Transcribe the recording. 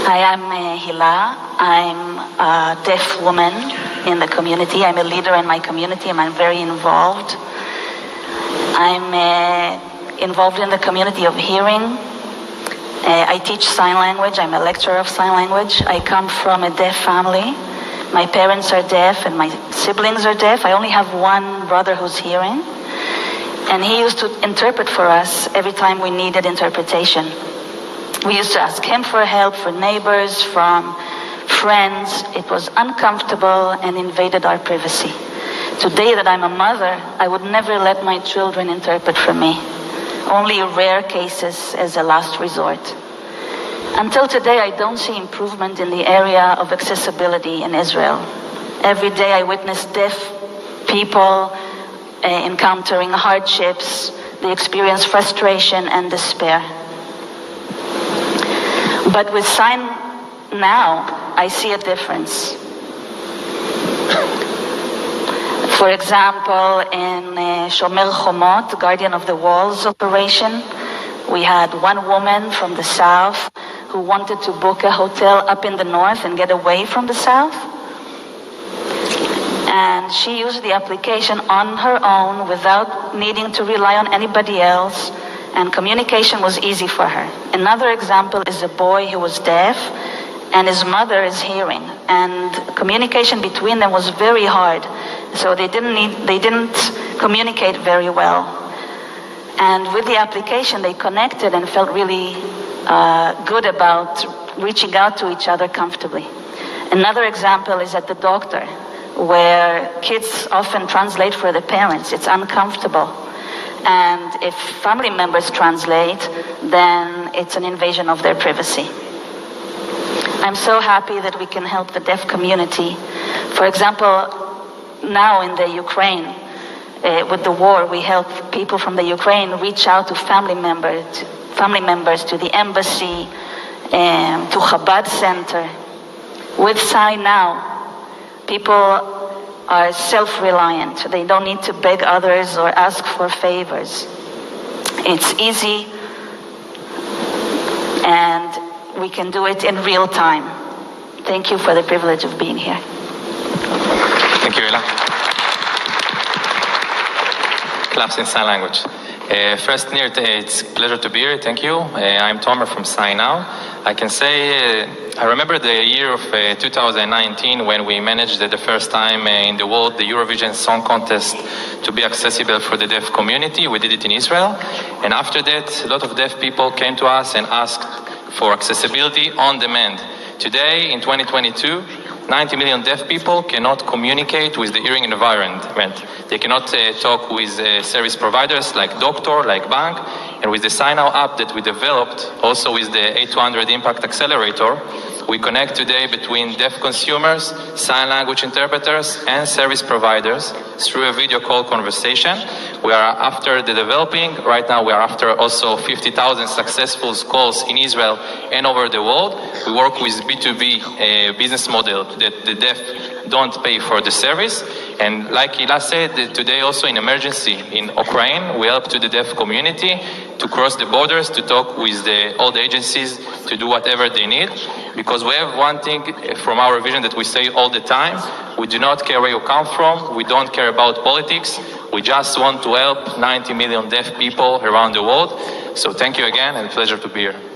Hi, I'm Hila. I'm a deaf woman in the community. I'm a leader in my community and I'm very involved. I'm involved in the community of hearing. I teach sign language. I'm a lecturer of sign language. I come from a deaf family. My parents are deaf and my siblings are deaf. I only have one brother who's hearing. And he used to interpret for us every time we needed interpretation. We used to ask him for help, for neighbors, from friends. It was uncomfortable and invaded our privacy. Today that I'm a mother, I would never let my children interpret for me. Only rare cases as a last resort. Until today, I don't see improvement in the area of accessibility in Israel. Every day I witness deaf people encountering hardships. They experience frustration and despair. But with Sign Now, I see a difference. For example, in Shomer Chomot, Guardian of the Walls operation, we had one woman from the south who wanted to book a hotel up in the north and get away from the south. And she used the application on her own without needing to rely on anybody else, and communication was easy for her. Another example is a boy who was deaf and his mother is hearing, and communication between them was very hard. So they didn't communicate very well. And with the application, they connected and felt really good about reaching out to each other comfortably. Another example is at the doctor, where kids often translate for the parents. It's uncomfortable. And if family members translate, then it's an invasion of their privacy. I'm so happy that we can help the deaf community. For example, now in the Ukraine, with the war, we help people from the Ukraine reach out to family members, to the embassy, to Chabad Center. With Sign Now, people are self-reliant. They don't need to beg others or ask for favors. It's easy, and we can do it in real time. Thank you for the privilege of being here. Thank you, Ella. Claps in sign language. First, Nir, it's a pleasure to be here. Thank you. I'm Tomer from Sign Now. I can say I remember the year of 2019 when we managed the first time in the world the Eurovision Song Contest to be accessible for the deaf community. We did it in Israel. And after that, a lot of deaf people came to us and asked for accessibility on demand. Today, in 2022, 90 million deaf people cannot communicate with the hearing environment. They cannot talk with service providers like doctor, like bank, and with the Sign Now app that we developed, also with the 800 Impact Accelerator, we connect today between deaf consumers, sign language interpreters, and service providers through a video call conversation. We are after the developing. Right now, we are after also 50,000 successful calls in Israel and over the world. We work with B2B business model that the deaf don't pay for the service. And like Hila said, today also in emergency in Ukraine, we help to the deaf community to cross the borders, to talk with all the agencies, to do whatever they need. Because we have one thing from our vision that we say all the time: we do not care where you come from, we don't care about politics, we just want to help 90 million deaf people around the world. So thank you again, and a pleasure to be here.